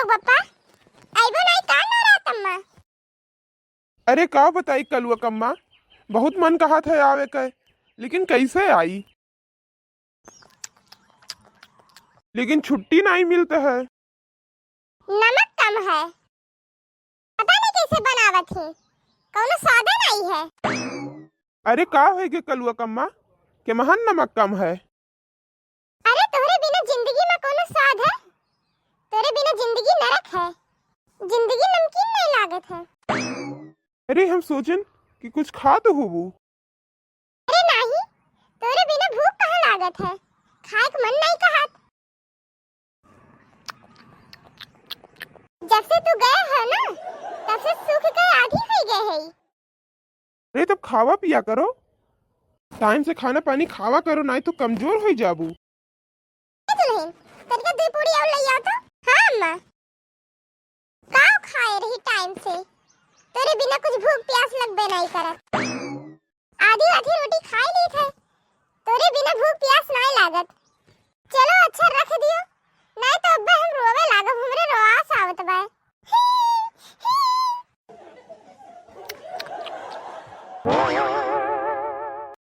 लोग बप्पा आइबो नहीं का ना रात अम्मा। अरे का बताई कलुआ कम्मा, बहुत मन कहा था आवे के, लेकिन कैसे आई। लेकिन छुट्टी नहीं मिलता है। नमक कम है, पता नहीं कैसे बनावत है, कौनो स्वाद नहीं है। अरे का है के कलुआ कम्मा के महान नमक कम है। अरे तोहरे बिना जिंदगी में कोनो स्वाद है? तोरे बिना जिंदगी नरक है, जिंदगी नमकीन नहीं लागत है। अरे हम सोचन कि कुछ खा तो होबू। अरे नहीं, तोरे बिना भूख कहाँ लागत है, खाए के मन नहीं कहत। जब से तू गया है ना, तब से सूख के आधी हो गए है। अरे तब खावा पिया करो, टाइम से खाना पानी खावा करो, नहीं तो कमजोर हो जाबू। दुल्हन तनिका दो पूरी और ले आओ तो। हाँ अम्मा, काव खाए रही टाइम से, तेरे बिना कुछ भूख प्यास लगबे नहीं करत। आधी आधी रोटी खाई ली थे, तेरे बिना भूख प्यास नहीं लागत। चलो अच्छा रख दियो, नहीं तो अब्बे हम रोवे लागब, हमरे रोआस आवत बा।